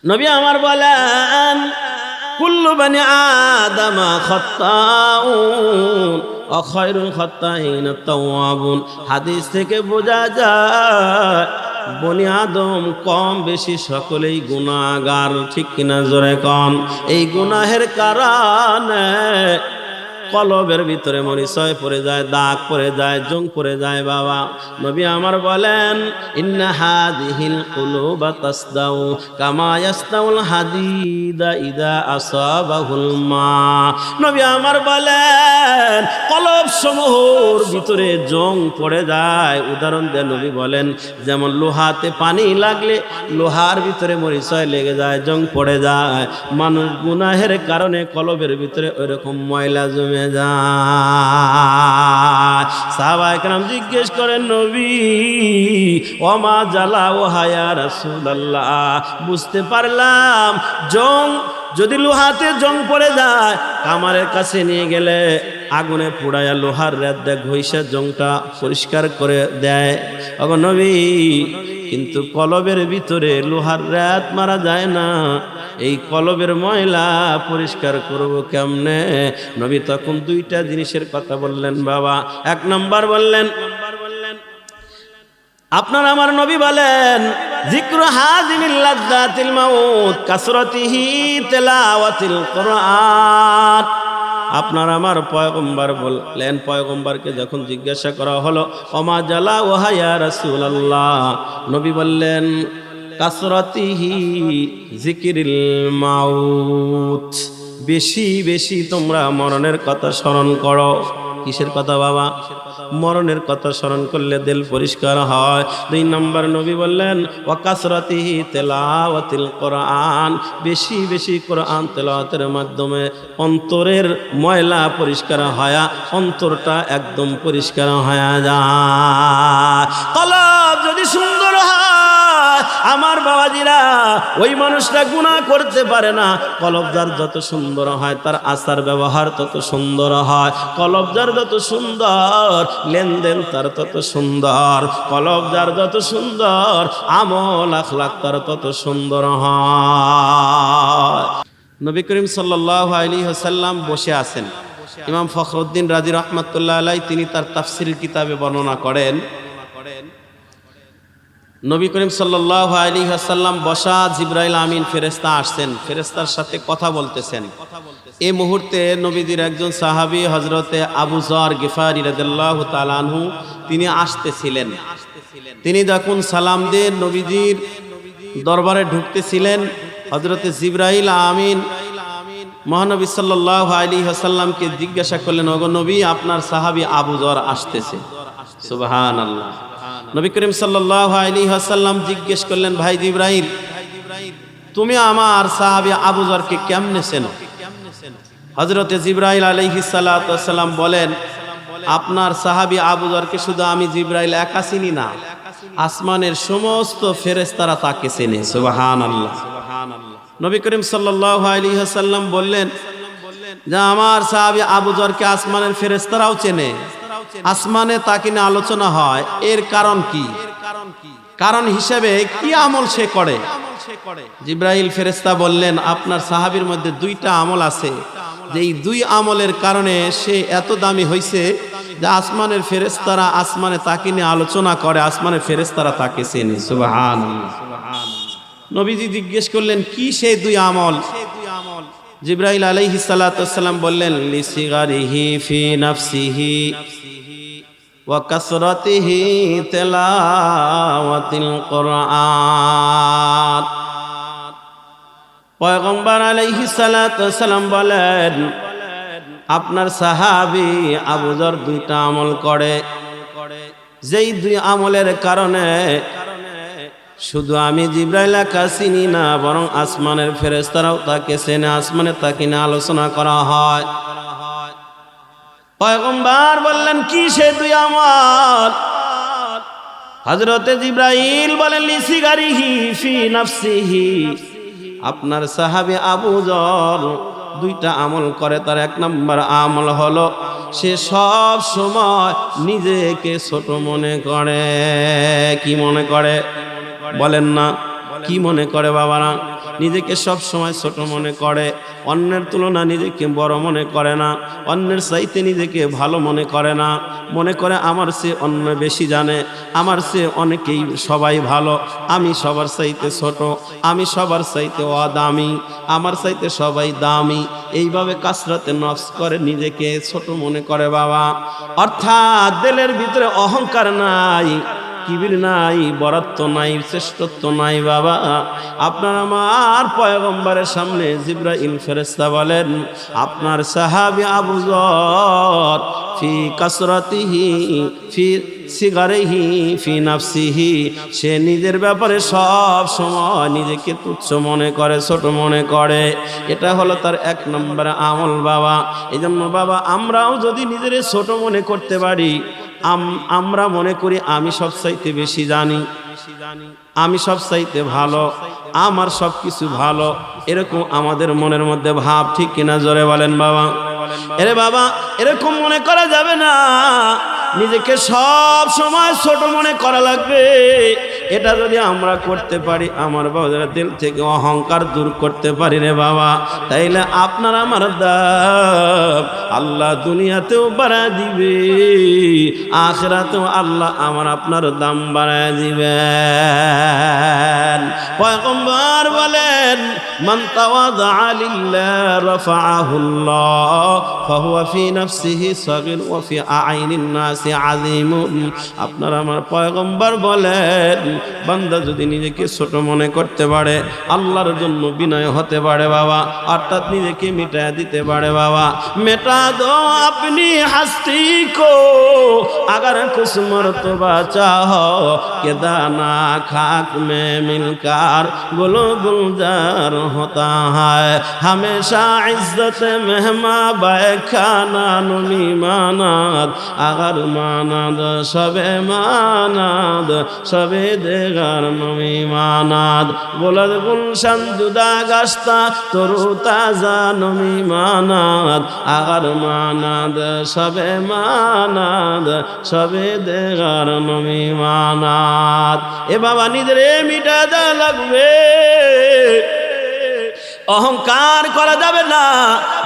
নবী আমার বলেন কুল্লু বানি আদম খাত্তাউন ওয়া খায়রুল খাত্তাইন আত-তাওয়াবুন। হাদিস থেকে বোঝা যায় বনি আদম কম বেশি সকলেই গুনাহগার, ঠিক কিনা জোরে কন। এই গুনাহের কারণে কলবের ভিতরে মরিচয় পড়ে যায়, দাগ পড়ে যায়, জং পড়ে যায়। বাবা নবী আমার বলেন ইন্না হাদিহিল কুলুবা তাসদাউ কামা ইয়াসদাউল হাদিদা ইদা আসাবাহুল মা। নবী আমার বলেন কলব সমূহর ভিতরে জং পড়ে যায়। উদাহরণ দিয়ে নবী বলেন যেমন লোহাতে পানি লাগলে লোহার ভিতরে মরিচয় লেগে যায়, জং পড়ে যায়। মানুষ গুনাহের কারণে কলবের ভিতরে ওইরকম ময়লা জমে যায়। সাহাবায়ে কেরাম জিজ্ঞেস করেন নবী ওমা জালা ও হায়া রাসূলুল্লাহ, বুঝতে পারলাম জং যদি লোহাতে জং পড়ে যায় কামারের কাছে নিয়ে গেলে আগুনে পুড়ায়া লোহার রাত দেয় ঘষে জংটা পরিষ্কার করে দেয়। ওগো নবী কিন্তু কলবের ভিতরে লোহার রাত মারা যায় না, এই কলবের ময়লা পরিষ্কার করব কেমনে? নবী তখন দুইটা জিনিসের কথা বললেন বাবা। এক নাম্বার বললেন আপনার আমার নবী বলেন যিকরু হাযিমিল লাযযাতিল মাউত কাসরাতিহি তিলাওয়াতিল কুরআন। আপনার আমার পয়গম্বর বললেন, পয়গম্বরকে যখন জিজ্ঞাসা করা হলো ওমা জালা ওয়া ইয়া রাসূলুল্লাহ, নবী বললেন কাসরাতিহি যিকরিল মাউত, বেশি বেশি তোমরা মরণের কথা স্মরণ করো। কিসের কথা বাবা? মরণের কথা স্মরণ করলে দিল পরিষ্কার হয়। দুই নম্বর নবী বললেন ওয়া কাসরাতিহি তিলাওয়াতিল কোরআন, বেশি বেশি কোরআন তেলাওয়াতের মাধ্যমে অন্তরের ময়লা পরিষ্কার হয়, অন্তরটা একদম পরিষ্কার হয়ে যায়। কলব যদি সুন্দর হয় আমার বাবাজিরা ওই মানুষটা গুনাহ করতে পারে না। কলব যার যত সুন্দর হয় তার আচার ব্যবহার তত সুন্দর হয়। কলব যার যত সুন্দর লেনদেন তার তত সুন্দর। কলব যার যত সুন্দর আমল আখলাক তার তত সুন্দর হয়। নবী করিম সাল্লাল্লাহু আলাইহি ওয়াসাল্লাম বসে আছেন। ইমাম ফখরুদ্দিন রাজি রাহমাতুল্লাহ আলাইহি তিনি তার তাফসীরের কিতাবে বর্ণনা করেন নবী করিম সাল্লাল্লাহু আলাইহি ওয়াসাল্লাম বসা, জিবরাইল আমিন ফেরেশতা আসছেন, ফেরেশতার সাথে কথা বলতেছেন। এই মুহূর্তে নবীজির একজন সাহাবী হযরতে আবু যর গিফারি রাদিয়াল্লাহু তাআলা আনহু তিনি আসতেছিলেন। তিনি যখন সালাম দিয়ে নবীজির দরবারে ঢুকতেছিলেন, হযরতে জিবরাইল আমিন মহানবী সাল্লাল্লাহু আলাইহি ওয়াসাল্লামকে জিজ্ঞাসা করলেন ওগো নবী আপনার সাহাবী আবু যর আসতেছে। সুবহানাল্লাহ। নবী করিম সাল্লাল্লাহু আলাইহি ওয়াসাল্লাম জিজ্ঞেস করলেন ভাই জিবরাইল তুমি আমার সাহাবী আবু যরকে কেমনে চেনো? হযরতে জিবরাইল আলাইহিস সালাতু ওয়াস সালাম বলেন আপনার সাহাবী আবু যরকে শুধু আমি জিবরাইল একা চিনি না, আসমানের সমস্ত ফেরেশতারা তাকে চেনে। সুবহানাল্লাহ। নবী করিম সাল্লাল্লাহু আলাইহি ওয়াসাল্লাম বললেন যে আমার সাহাবী আবু যরকে আসমানের ফেরেশতারাও চেনে, আসমানে তাকে নিয়ে আলোচনা হয়। এর কারণ কি? কারণ হিসেবে কি আমল সে করে? জিবরাইল ফেরেশতা বললেন আপনার সাহাবীর মধ্যে দুইটা আমল আছে, যে এই দুই আমলের কারণে সে এত দামি হয়েছে যে আসমানের ফেরেশতারা আসমানে তাকে নিয়ে আলোচনা করে, আসমানের ফেরেশতারা তাকে চেনে। সুবহানাল্লাহ। নবীজি জিজ্ঞেস করলেন কি সেই দুই আমল? জিবরাইল আলাইহিস সালাতু ওয়াস সালাম বললেন লিসিগারিহি ফি নাফসিহি ওয়া কাসরাতিহি তিলাওয়াতিল কোরআন। পয়গম্বর আলাইহিস সালাতু ওয়াস সালাম বলেন আপনার সাহাবী আবু যর দুইটা আমল করে, যেই দুই আমলের কারণে শুধু আমি জিবরাইল একা চিনি না বরং আসমানের ফেরেশতারাও তাকে চেনে, আসমানে তাকে নিয়ে আলোচনা করা হয়। পয়গম্বর বললেন কি সে দুই আমল? হযরতে জিবরাইল বলেন লিসিগারিহি ফি নাফসিহি, আপনার সাহাবী আবু যর দুইটা আমল করে। তার এক নম্বর আমল হলো সে সব সময় নিজেকে ছোট মনে করে। কি মনে করে বলেন না? কি মনে করে বাবারা? নিজেকে সব সময় ছোট মনে করে, অন্যের তুলনা নিজেকে বড় মনে করে না, অন্যের চাইতে নিজেকে ভালো মনে করে না, মনে করে আমার চেয়ে অন্য বেশি জানে, আমার চেয়ে অনেকেই সবাই ভালো, আমি সবার চাইতে ছোট, আমি সবার চাইতে অদামি, আমার চাইতে সবাই দামি। এইভাবে কাসরাতে নফস করে নিজেকে ছোট মনে করে বাবা। অর্থাৎ দিলের ভিতরে অহংকার নাই, কিবির নাই, বরাত্ব নাই, শ্রেষ্ঠত্ব নাই বাবা। আপনার আমার পয়গম্বরের সামনে জিবরাইল ফেরেশতা বলেন, আপনার সাহাবী আবু যর ফি কাসরাতিহি ফি সিগারিহি ফি নাফসিহি, সে নিজের ব্যাপারে সব সময় নিজেকে তুচ্ছ মনে করে, ছোট মনে করে। এটা হলো তার এক নম্বর আমল বাবা। এই জন্য বাবা আমরাও যদি নিজের ছোট মনে করতে পারি, আমরা মনে করি আমি সব চাইতে বেশি জানি, আমি সব চাইতে ভালো, আমার সব কিছু ভালো, এরকম আমাদের মনের মধ্যে ভাব, ঠিক কিনা জোরে বলেন বাবা। এরে বাবা এরকম মনে করা যাবে না, নিজেকে সব সময় ছোট মনে করা লাগবে। এটা যদি আমরা করতে পারি, আমার বাবার দিল থেকে অহংকার দূর করতে পারি রে বাবা, তাইলে আপনার আমার দাম আল্লাহ দুনিয়াতেও বাড়ায় দিবে, আখিরাতেও আল্লাহ আমার আপনার দাম বাড়ায় দিবেন। পয়গম্বর বলেন, মান তাওয়াদা লিল্লাহ রাফাআহুল্লাহ ফাহুয়া ফি নাফসিহি সাগীর ওয়া ফি আ'ইনিন নাসি আযীমুন। আপনার আমার পয়গম্বর বলেন, বান্দা যদি নিজেকে ছোট মনে করতে পারে, আল্লাহর জন্য বিনয় হতে পারে বাবা, অর্থাৎ নিজেকে মিটা দিতে পারে বাবা। মেটা দো আপনি हस्ती को अगर कुछ मर्तबा चाहो कि दाना खाक में मिलकर गुलो गुलजार होता है। हमेशा इज्जत मेहमा बैखाना नुमी मानाद अगर मानाद सबे मानाद सबे देगार नुमी मानाद बुलद गुलशन जुदा गश्ता तरू ताजा नुमी मानाद अगर मानाद सबे मानाद सबे देगार नुमी मानाद। ए बाबा निदरे मिटा दा लगबे, অহংকার করা যাবে না,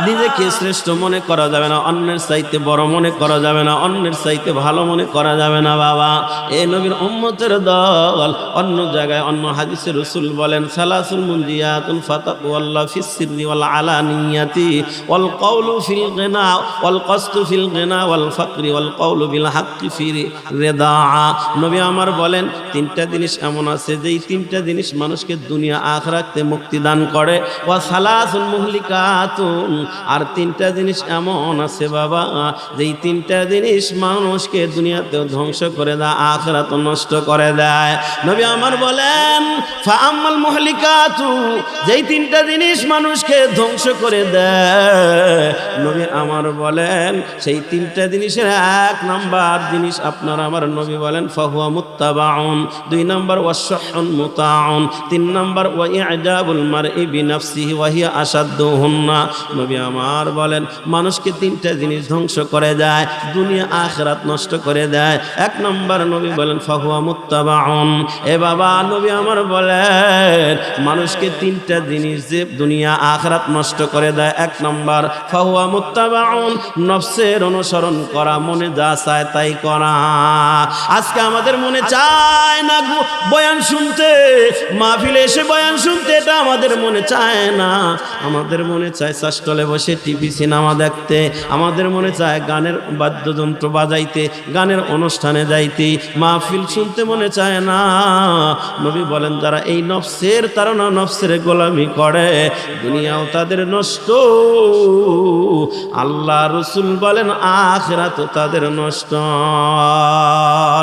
নিজেকে শ্রেষ্ঠ মনে করা যাবে না, অন্যের চাইতে বড় মনে করা যাবে না, অন্যের চাইতে ভালো মনে করা যাবে না বাবা। এই নবীর উম্মতের দল অন্য জায়গায় অন্য হাদিসে রাসূল বলেন, সালাসুল মুনজিয়াতুল ফাতাকুল্লাহ ফিস সিররি ওয়াল আলানিয়াতি ওয়াল কওলু ফিল গিনা ওয়াল কসদু ফিল গিনা ওয়াল ফাকরি ওয়াল কওলু বিল হাক্কি ফি রিদা। নবী আমার বলেন, তিনটা জিনিস এমন আছে যেই তিনটা জিনিস মানুষকে দুনিয়া আখিরাতে মুক্তি দান করে। ওয়া সালাসুল মুহলিকাতুন, আর তিনটা জিনিস এমন আছে বাবা যেই তিনটা জিনিস মানুষকে দুনিয়াতেও ধ্বংস করে দেয়, আখিরাত নষ্ট করে দেয়। নবী আমার বলেন, ফাআম্মাল মুহলিকাতু, যেই তিনটা জিনিস মানুষকে ধ্বংস করে দেয়, নবী আমার বলেন সেই তিনটা জিনিসের এক নাম্বার জিনিস আপনার আমার নবী বলেন ফাহুয়া মুত্তাবাউন, দুই নাম্বার ওয়াশহুন মুতাউন, তিন নাম্বার ওয়া ইআজাবুল মারই বিনাফসিহি ওয়া হিয়া আশাদ্দুহুন্না। নবী আমার বলেন মানুষকে তিনটা জিনিস ধ্বংস করে দেয়, দুনিয়া আখিরাত নষ্ট করে দেয়। এক নাম্বার নবী বলেন ফাহুয়া মুত্তাবাউন। এ বাবা নবী আমার বলেন মানুষকে তিনটা জিনিস যে দুনিয়া আখিরাত নষ্ট করে দেয়, এক নাম্বার ফাহুয়া মুত্তাবাউন, নফসের অনুসরণ করা, মনে যা চায় তাই করা। আজকে আমাদের মনে চায় না বয়ান শুনতে, মাহফিলে এসে বয়ান শুনতে, এটা আমাদের মনে চায় না। আমাদের মনে চায় চাষতলে বসে টিভি সিনেমা দেখতে, আমাদের মনে চায় গানের বাদ্যযন্ত্র বাজাইতে, গানের অনুষ্ঠানে যাইতে, মাহফিল শুনতে মনে চায় না। নবী বলেন যারা এই নফসের তাড়না, নফসের গোলামি করে, দুনিয়াও তাদের নষ্ট, আল্লাহ রাসূল বলেন আখিরাতও তাদের নষ্ট।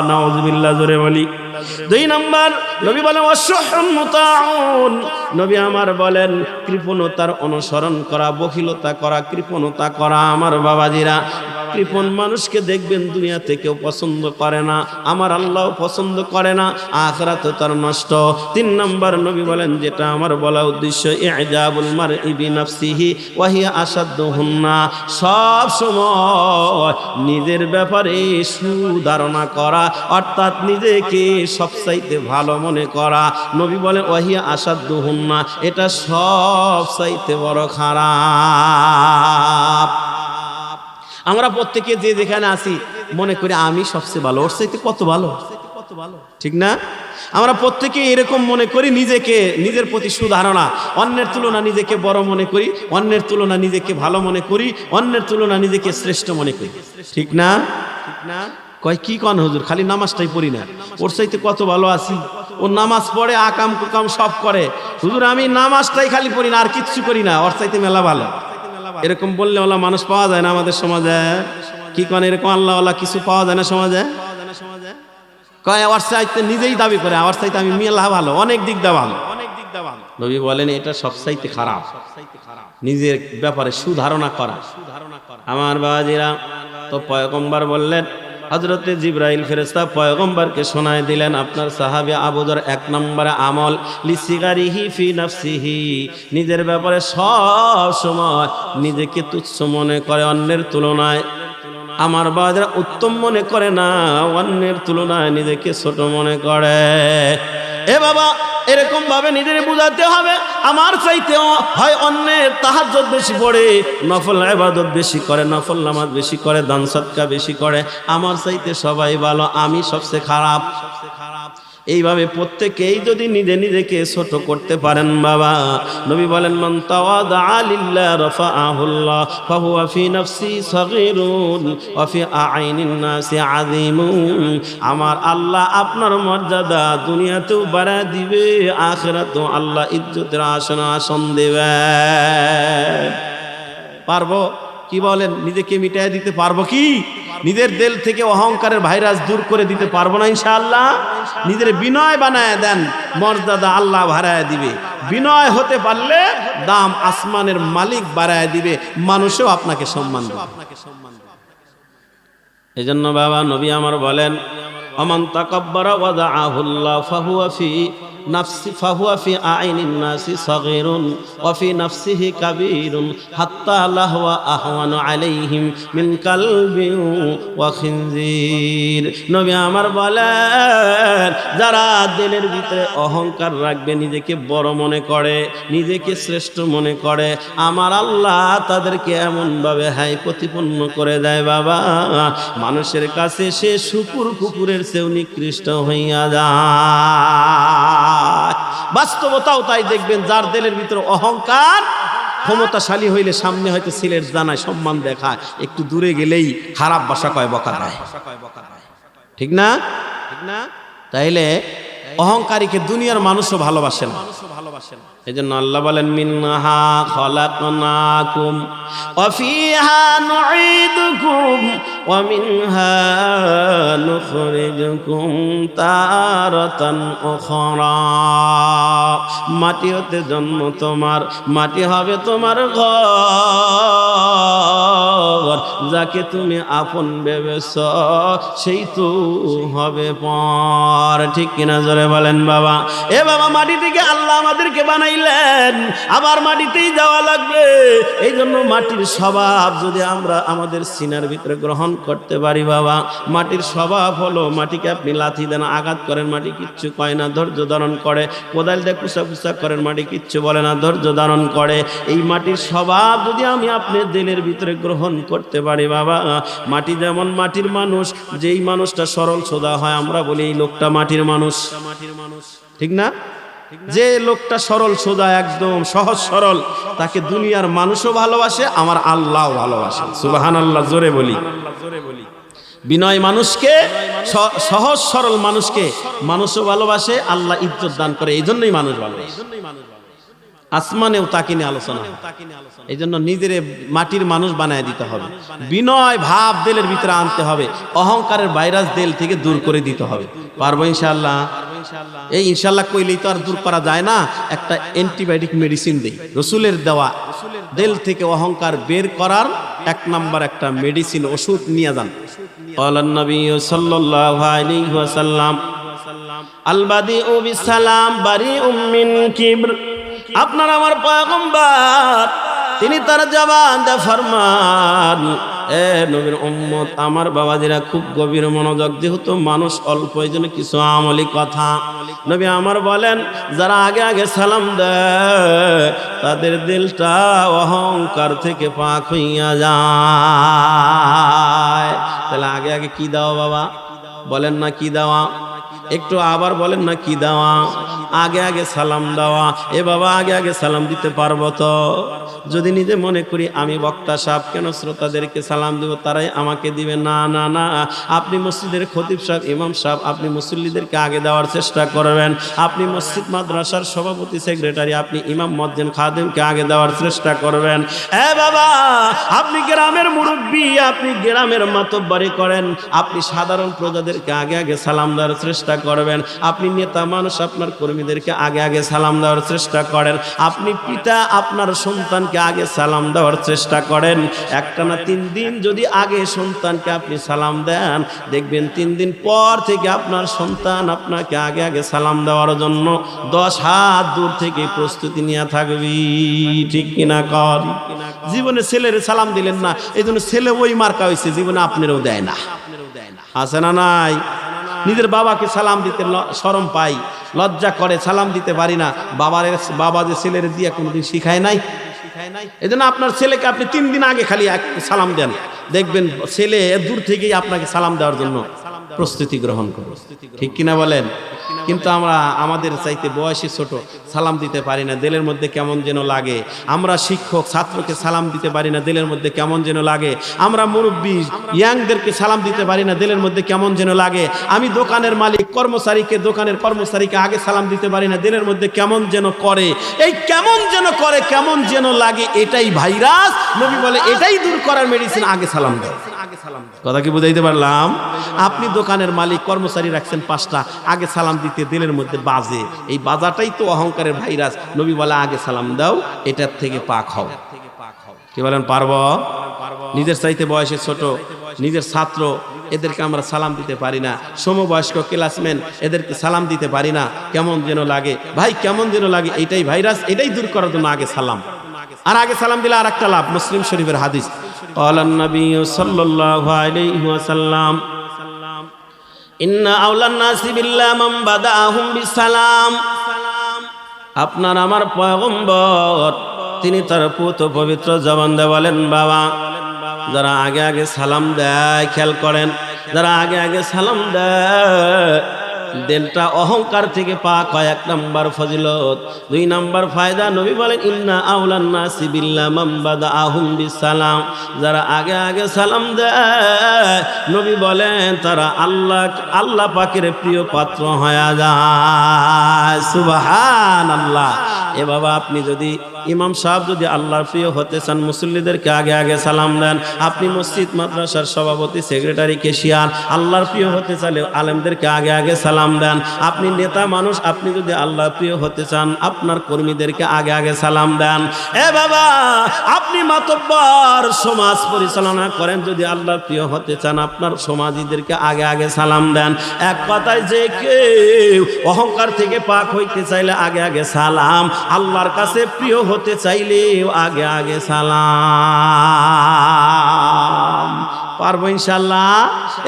নাউযুবিল্লাহ, জোরে বলি। দুই নাম্বার নবী বলেন ওয়াশহুন মুতাউন, নবী আমার বলেন কৃপণতার অনুসরণ করা, বখিলতা করা, কৃপণতা করা। আমার বাবাজিরা কৃপণ মানুষকে দেখবেন দুনিয়াতে কেউ পছন্দ করে না, আমার আল্লাহ পছন্দ করে না, আখিরাতে তার নষ্ট। 3 নম্বর নবী বলেন, যেটা আমার বলা উদ্দেশ্য, ইজাবুল মারই বিনাফসিহি ওয়া হিয়া আসাদ্দুহুন্না, সব সময় নিজের ব্যাপারে সুধারণা করা, অর্থাৎ নিজেকে সবচাইতে ভালো মনে করা। নবী বলেন ওয়া হিয়া আসাদ্দুহুন্না, এটা সবচাইতে বড় খারাপ। আমরা প্রত্যেকে যে যেখানে আছি মনে করি আমি সবচেয়ে ভালো, ওর চাইতে কত ভালো, ঠিক না? আমরা প্রত্যেকে এরকম মনে করি, নিজেকে নিজের প্রতি সুধারণা, অন্যের তুলনা নিজেকে বড় মনে করি, অন্যের তুলনা নিজেকে ভালো মনে করি, অন্যের তুলনা নিজেকে শ্রেষ্ঠ মনে করি, ঠিক না? ঠিক না? কয় কি কন হুজুর, খালি নামাজটাই পড়ি না, ওর চাইতে কত ভালো আছি, ও নামাজ পড়ে আকাম কুকাম সব করে, হুজুর আমি নামাজটাই খালি পড়ি না, আর কিচ্ছু করি না, ওর চাইতে মেলা ভালো। এরকম বললে ওলা মানুষ পাওয়া যায় না আমাদের সমাজে, কি কন এরকম আল্লাহওয়ালা কিছু পাওয়া যায় না সমাজে? কয় ওর চাইতে নিজেই দাবি করে, আমার চাইতে আমি মেলা ভালো, অনেক দিক দা ভালো। নবী বলেন এটা সবচাইতে খারাপ, নিজের ব্যাপারে সুধারণা করা। আমার বাবাজিরা, তো পয়গম্বর বললেন, হযরতে জিবরাইল ফেরেশতা পয়গম্বরকে শোনায় দিলেন, আপনার সাহাবী আবু যর 1 নম্বরে আমল লিসিগারিহি ফি নাফসিহি, নিজের ব্যাপারে সব সময় নিজেকে তুচ্ছ মনে করে, অন্যের তুলনায় আমার বাবারা উত্তম মনে করে না, অন্যের তুলনায় নিজেকে ছোট মনে করে। এ বাবা, এরকম ভাবে নিজের বুঝাতে হবে, আমার চাইতেও হয় অন্যের তাহাজ্জুদ বেশি পড়ে, নফল ইবাদত বেশি করে, নফল নামাজ বেশি করে, দান সদকা বেশি করে, আমার চাইতে সবাই ভালো, আমি সবচেয়ে খারাপ। এইভাবে প্রত্যেকেই যদি নিজে নিজেকে ছোট করতে পারেন বাবা, নবী বলেন মান তাওয়াদা লিল্লাহ রাফাআহুল্লাহ ফাহুয়া ফি নাফসি সাগীরুন ওয়া ফি আইনিন নাসি আযীমুন, আমার আল্লাহ আপনার মর্যাদা দুনিয়াতেও বাড়ায় দিবে, আখিরাতেও আল্লাহ ইজ্জতের আসন দেবে। পারবো কি বলেন? নিজেকে মিটায় দিতে পারবো কি? নিজের দিল থেকে অহংকারের ভাইরাস দূর করে দিতে পারবো না ইনশাআল্লাহ? নিজের বিনয় বানায় দেন, মর্যাদা আল্লাহ বাড়ায় দিবে। বিনয় হতে পারলে দাম আসমানের মালিক বাড়ায় দিবে, মানুষও আপনাকে সম্মান দেবে। এই জন্য বাবা নবী আমার বলেন, আমান তাকাব্বারা ওয়াদাআহুল্লাহ ফাহুয়া ফি নাফসি ফাহুয়া ফি আইনিন নাসি সাগীরুন ওয়া ফি নাফসিহি কাবীরুন হাত্তা লাহুয়া আহওয়ানু আলাইহিম মিন কালবিন ওয়া খিনজির। নবী আমার বলেন, যারা দিলের ভিতরে অহংকার রাখবে, নিজেকে বড় মনে করে, নিজেকে শ্রেষ্ঠ মনে করে, আমার আল্লাহ তাদেরকে এমন ভাবে হাই প্রতিপন্ন করে দেয় বাবা, মানুষের কাছে সে শুকুর কুকুরের চেয়েও নিকৃষ্ট হইয়া যায়। বাস্তবতাও তাই, দেখবেন যার দিলের ভিতরে অহংকার, ক্ষমতাশালী হইলে সামনে হয়তো ছেলের জানায় সম্মান দেখায়, একটু দূরে গেলেই খারাপ ভাষা কয়, বকা দেয়, ঠিক না? ঠিক না? তাইলে অহংকারীকে দুনিয়ার মানুষও ভালোবাসে না। এই জন্য আল্লাহ বলেন, মিনহা খলাকনাকুম ওয়া ফিহা নুঈদুকুম ওয়া মিনহা নুখরিজুকুম তারাতান উখরা। মাটি হতে জন্ম তোমার, মাটি হবে তোমার ঘর, যাকে তুমি আপন ভেবেছ সেই তো হবে পর, ঠিক কিনা জোরে বলেন বাবা? এ বাবা, মাটি থেকে আল্লাহ আমাদেরকে বানাইলেন, আবার মাটিতেই যাওয়া লাগবে। এই জন্য মাটির স্বভাব যদি আমরা আমাদের সিনার ভিতরে গ্রহণ করতে পারি বাবা, মাটির স্বভাব হলো, মাটিকে আপনি লাথি দেন, আঘাত করেন, মাটি কিচ্ছু কয় না, ধৈর্য ধারণ করে, কোদাল দিয়ে কুচা কুচা করেন, মাটি কিচ্ছু বলে না, ধৈর্য ধারণ করে। এই মাটির স্বভাব যদি আমি আপনার দিলের ভিতরে গ্রহণ করতে পারি বাবা, মাটি যেমন মাটির মানুষ, যেই মানুষটা সরল সোজা হয় আমরা বলি এই লোকটা মাটির মানুষ, ঠিক না? যে লোকটা সরল সোজা একদম সহজ সরল, তাকে দুনিয়ার মানুষও ভালোবাসে, আমার আল্লাহও ভালোবাসে। সুবহানাল্লাহ, জোরে বলি। বিনয় মানুষকে, সহজ সরল মানুষকে মানুষও ভালোবাসে, আল্লাহ ইজ্জত দান করে, এই জন্যই মানুষ ভালোবাসে। আসমানেও তাকে নিয়ে আলোচনা, এই জন্য নিজের মাটির মানুষ বানায় দিতে হবে, বিনয় ভাব দিলের ভিতরে আনতে হবে, অহংকারের ভাইরাস দিল থেকে দূর করে দিতে হবে। পারবো ইনশাআল্লাহ? এই ইনশাআল্লাহ কইলেই তো আর দূর করা যায় না, একটা অ্যান্টিবায়োটিক মেডিসিন দেই, রসুলের দেওয়া, দিল থেকে অহংকার বের করার এক নাম্বার একটা মেডিসিন ওষুধ নিয়ে যান। ক্বালান নবী সাল্লাল্লাহু আলাইহি ওয়াসাল্লাম আল বাদিউ বিসসালাম বারিউম মিন কিবর। আপনার আমার পয়গম্বর তিনি তার জবান দিয়ে ফরমান, এ নবীর উম্মত আমার বাবাজিরা খুব গভীর মনোযোগ, যেহেতু মানুষ অল্প এই জন্য কিছু আমলি কথা নবী আমার বলেন, যারা আগে আগে সালাম দেয় তাদের দিলটা অহংকার থেকে পাক হইয়া যায়। তাহলে আগে আগে কি দাও বাবা, বলেন না কি দেওয়া, একটু আবার বলেন না কি দেওয়া, আগে আগে সালাম দেওয়া। এ বাবা আগে আগে সালাম দিতে পারবো তো? যদি নিজে মনে করি আমি বক্তা সাহেব, কেন শ্রোতাদেরকে সালাম দেব, তারাই আমাকে দিবে? না না না, আপনি মসজিদের খতিব সাহেব, ইমাম সাহেব, আপনি মুসল্লিদেরকে আগে দেওয়ার চেষ্টা করবেন। আপনি মসজিদ মাদ্রাসার সভাপতি সেক্রেটারি, আপনি ইমাম মুয়াজ্জিন খাদেমকে আগে দেওয়ার চেষ্টা করবেন। এ বাবা আপনি গ্রামের মুরব্বী, আপনি গ্রামের মাতব্বরি করেন, আপনি সাধারণ প্রজাদেরকে আগে আগে সালাম দেওয়ার চেষ্টা করবেন। আপনি নেতা মানুষ, আপনার কর্মীদেরকে আগে আগে সালাম দেওয়ার চেষ্টা করেন। আপনি পিতা আপনার সন্তানকে আগে সালাম দেওয়ার চেষ্টা করেন। একটা না 3 দিন যদি আগে সন্তানকে আপনি সালাম দেন, দেখবেন 3 দিন পর থেকে আপনার সন্তান আপনাকে আগে আগে সালাম দেওয়ার জন্য 10 হাত দূর থেকে প্রস্তুতি নিয়ে থাকবি। ঠিক কিনা কর? জীবনে ছেলের সালাম দিলেন না, এই জন্য ছেলে ওই মার্কা হয়েছে, জীবনে আপনারও দেয় না। আছে না নাই? নিজের বাবাকে সালাম দিতে শরম পাই, লজ্জা করে, সালাম দিতে পারি না। বাবা যে ছেলের দিয়ে কোনোদিন শিখায় নাই, এই জন্য আপনার ছেলেকে আপনি 3 দিন আগে খালি সালাম দেন, দেখবেন ছেলে দূর থেকেই আপনাকে সালাম দেওয়ার জন্য প্রস্তুতি গ্রহণ করো। ঠিক কিনা বলেন? কিন্তু আমরা আমাদের চাইতে বয়সী ছোট, সালাম দিতে পারি না, দিলের মধ্যে কেমন যেন লাগে। আমরা শিক্ষক ছাত্রকে সালাম দিতে পারি না, দিলের মধ্যে কেমন যেন লাগে। আমরা মুরব্বী ইয়াংদেরকে সালাম দিতে পারি না, দিলের মধ্যে কেমন যেন লাগে। আমি দোকানের মালিক দোকানের কর্মচারীকে আগে সালাম দিতে পারি না, দিলের মধ্যে কেমন যেন করে। এই কেমন যেন করে, কেমন যেন লাগে, এটাই ভাইরাস। নবী বলে এটাই দূর করার মেডিসিন, আগে সালাম দাও। কথা কি বুঝাইতে পারলাম? আপনি দোকানের মালিক, কর্মচারী রাখছেন 5টা, আগে সালাম দিতে দিলের মধ্যে বাজে, এই বাজাটাই তো অহংকারের ভাইরাস। নবী বলে আগে সালাম দাও, এটার থেকে পাক হও। কি বলেন, পারবো? নিজের চাইতে বয়সে ছোট, নিজের ছাত্র, এদেরকে আমরা সালাম দিতে পারি না। সমবয়স্ক ক্লাসমেট, এদেরকে সালাম দিতে পারি না, কেমন যেন লাগে। ভাই কেমন যেন লাগে, এইটাই ভাইরাস, এটাই দূর করার জন্য আগে সালাম। আর আগে সালাম দিলে আর একটা লাভ, মুসলিম শরীফের হাদিস, ক্বালান নবী সাল্লাল্লাহু আলাইহি ওয়াসাল্লাম ইন্না আওলান নাসি বিল্লাহ মান বাদাহুম বিসালাম। আপনার আমার পয়গম্বর তিনি তার পুত পবিত্র জবান দিয়ে বলেন, বাবা যারা আগে আগে সালাম দেয়, খেয়াল করেন, যারা আগে আগে সালাম দেয় দিলটা অহংকার থেকে পাক হয়। 1 নাম্বার ফজিলত। 2 নাম্বার ফায়দা, নবী বলেন ইন্না আওলান নাসি বিল্লাহ মান বাদাহুম বিসালাম। যারা আগে আগে সালাম দেয়, নবী বলেন তারা আল্লাহ পাকের প্রিয় পাত্র হয়ে যায়। সুবহানাল্লাহ। এ বাবা আপনি যদি ইমাম সাহেব যদি আল্লাহর প্রিয় হতে চান, মুসল্লিদেরকে আগে আগে সালাম দেন। আপনি মসজিদ মাদ্রাসার সভাপতি সেক্রেটারি ক্যাশিয়ার, আল্লাহর প্রিয় হতে চাইলে আলেমদেরকে আগে আগে সালাম দেন। আপনি নেতা মানুষ, আপনি যদি আল্লাহর প্রিয় হতে চান, আপনার কর্মীদেরকে আগে আগে সালাম দেন। এ বাবা আপনি মাতব্বর সমাজ পরিচালনা করেন, যদি আল্লাহর প্রিয় হতে চান, আপনার সমাজীদেরকে আগে আগে সালাম দেন। এক কথায় যে কেউ অহংকার থেকে পাক হইতে চাইলে আগে আগে সালাম, আল্লাহর কাছে প্রিয় হতে চাইলে আগে আগে সালাম। পারবো ইনশাল্লাহ?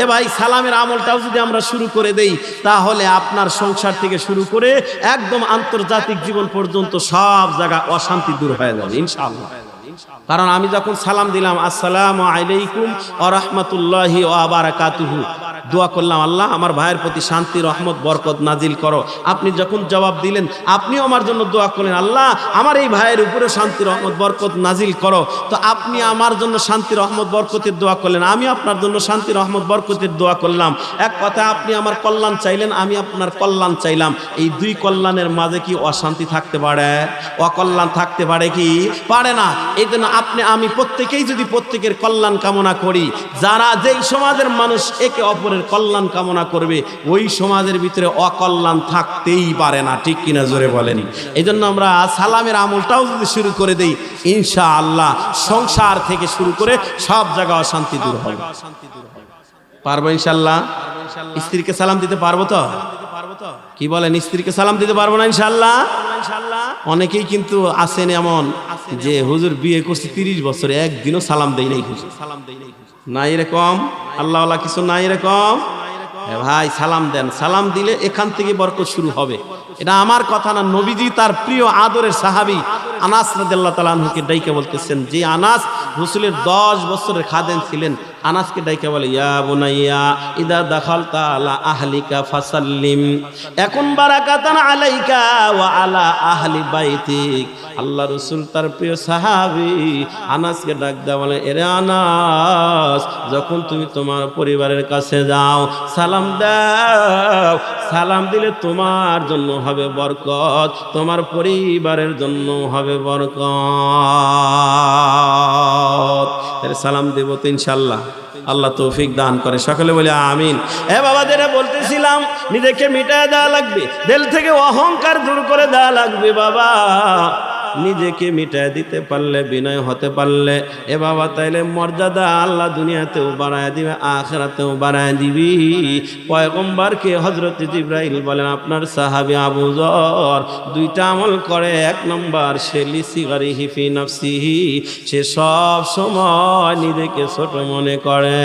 এ ভাই সালামের আমলটাও যদি আমরা শুরু করে দেই, তাহলে আপনার সংসার থেকে শুরু করে একদম আন্তর্জাতিক জীবন পর্যন্ত সব জায়গায় অশান্তি দূর হয়ে যাবে ইনশাআল্লাহ। কারণ আমি যখন সালাম দিলাম আসসালামু আলাইকুম ওয়া রাহমাতুল্লাহি ওয়া বারাকাতুহু, দোয়া করলাম আল্লাহ আমার ভাইয়ের প্রতি শান্তি রহমত বরকত নাজিল করো। আপনি যখন জবাব দিলেন, আপনিও আমার জন্য দোয়া করলেন আল্লাহ আমার এই ভাইয়ের উপরে শান্তি রহমত বরকত নাজিল করো। তো আপনি আমার জন্য শান্তি রহমত বরকতের দোয়া করলেন, আমি আপনার জন্য শান্তি রহমত বরকতের দোয়া করলাম। এক কথা আপনি আমার কল্যাণ চাইলেন, আমি আপনার কল্যাণ চাইলাম। এই 2 কল্যাণের মাঝে কি অশান্তি থাকতে পারে? অকল্যাণ থাকতে পারে কি? পারে না। এই জন্য আমি প্রত্যেকেই যদি প্রত্যেকের কল্যাণ কামনা করি, যারা যেই সমাজের মানুষ একে অপরের অপরের কল্যাণ কামনা করবে, ওই সমাজের ভিতরে অকল্যাণ থাকতেই পারে না। ঠিক কিনা জোরে বলেন? এই জন্য আমরা সালামের আমলটাও যদি শুরু করে দেই, ইনশাআল্লাহ সংসার থেকে শুরু করে সব জায়গায় অশান্তি দূর হবে। পারবো ইনশাআল্লাহ? স্ত্রীকে সালাম দিতে পারবো তো? কি বলেন, স্ত্রীকে সালাম দিতে পারবো না ইনশাআল্লাহ? অনেকেই কিন্তু আছেন এমন যে হুজুর বিয়ে করছি 30 বছরে একদিনও সালাম দেই নাই হুজুর। নাই এরকম? আল্লাহওয়ালা কিছু নাই এরকম? ভাই সালাম দেন, সালাম দিলে এখান থেকে বরকত শুরু হবে। এটা আমার কথা না, নবীজি তার প্রিয় আদরের সাহাবী আনাস রাদিয়াল্লাহু তাআলা আনহুকে ডাইকে বলতেছেন, যে আনাস রাসূলের 10 বছরের খাদেম ছিলেন, আনাসকে ডাইকে বলে, ইয়া বুনাইয়া ইদা দাখালতা আলা আহলিকা ফাসাল্লিম এখন বারাকাতান আলাইকা ওয়া আলা আহলি বাইতিক। আল্লাহ রাসূল তার প্রিয় সাহাবী আনাসকে ডাক দেয়া বলে, এরে আনাস, যখন তুমি তোমার পরিবারের কাছে যাও সালাম দাও, সালাম দিলে তোমার জন্য হবে বরকত, তোমার পরিবারের জন্য হবে বরকত। সালাম দেব তো ইনশাআল্লাহ, আল্লাহ তৌফিক দান করে। সকলে বলে আমিন। বাবাদের বলতেছিলাম, নিজেকে মিটায় দেওয়া লাগবে, দিল থেকে অহংকার দূর করে দেওয়া লাগবে। বাবা নিজেকে মিটায় দিতে পারলে, বিনয় হতে পারলে, বাবা তাইলে মর্যাদা আল্লাহ দুনিয়াতেও বাড়ায় দিবে, আখিরাতেও বাড়ায় দিবি। পয়গম্বরকে হযরত জিবরাইল বলেন, আপনার সাহাবী আবু যর 2টা আমল করে। 1 নম্বর, সে লিসিগারিহি ফি নাফসিহি, সে সব সময় নিজেকে ছোট মনে করে।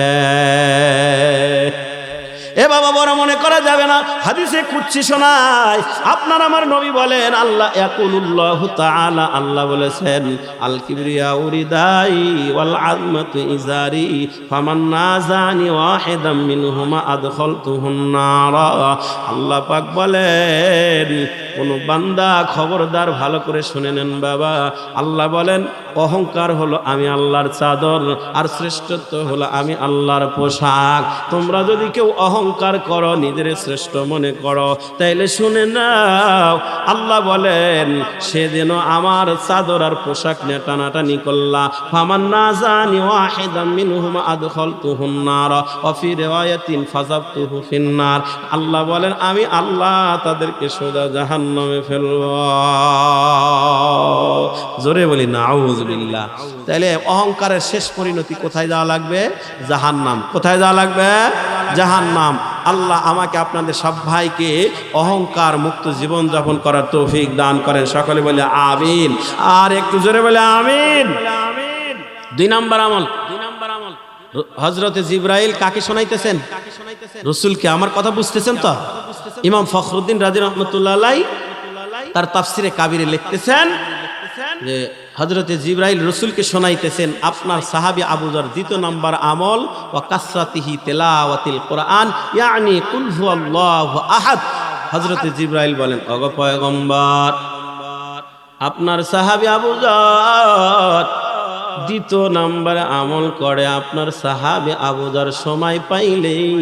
বাবা বড় মনে করা যাবে না। হাদিসে কুদসি শোনায়, আপনার আমার নবী বলেন, আল্লাহ ইয়াকুলুল্লাহু তাআলা, আল্লাহ বলেছেন, আল কিবরিয়া উরিদাই ওয়াল আযমাতু ইজারি ফামান নাযানি ওয়াহিদাম মিনহুমা আদখালতুহুন নারা। আল্লাহ পাক বলেন, কোন বান্দা খবরদার ভালো করে শুনে নেন বাবা, আল্লাহ বলেন অহংকার হলো আমি আল্লাহর চাদর, আর শ্রেষ্ঠত্ব হলো আমি আল্লাহর পোশাক। তোমরা যদি কেউ অহংকার করো, নিজের শ্রেষ্ঠ মনে করো, তাইলে শুনে নাও, আল্লাহ বলেন সেদিন আমার চাদর আর পোশাক নিয়ে টানাটানি করলা। ফামান নাযানি ওয়াহিদাম মিনহুম আদখালতুহুন নার ওয়া ফি রিওয়ায়াতিন ফাযাবতুহু ফিন নার। আল্লাহ বলেন আমি আল্লাহ তাদেরকে সোজা জাহান্নামে ফেলব। জোরে বলি নাউযুবিল্লাহ। তাহলে অহংকারের শেষ পরিণতি কোথায় যাওয়া লাগবে? জাহান্নাম। কোথায় যাওয়া লাগবে? জাহান্নাম। আল্লাহ আমাকে আপনাদের সব ভাইকে অহংকার মুক্ত জীবন যাপন করার তৌফিক দান করেন। সকলে বলে আমিন। আর একটু জোরে বলে আমিন। 2 নম্বর আমল, হযরতে জিবরাইল কাকে শোনাইতেছেন? রাসূলকে। আমার কথা বুঝতেছেন তো? ইমাম ফখরুদ্দিন রাজি রাহমাতুল্লাহ আলাইহি তার তাফসিরে কাবিরে লিখতেছেন যে হযরতে জিবরাইল রাসূলকে শোনাইতেছেন, আপনার সাহাবী আবু যর 2 নম্বর আমল ওয়া কাসরাতিহি তিলাওয়াতিল কুরআন ইয়ানি কুল হুয়াল্লাহু আহাদ। হযরতে জিবরাইল বলেন, ওগো পয়গম্বর, আপনার সাহাবী আবু যর 2 নম্বর আমল করে। আপনার সাহাবী আবু যর সময় পাইলেই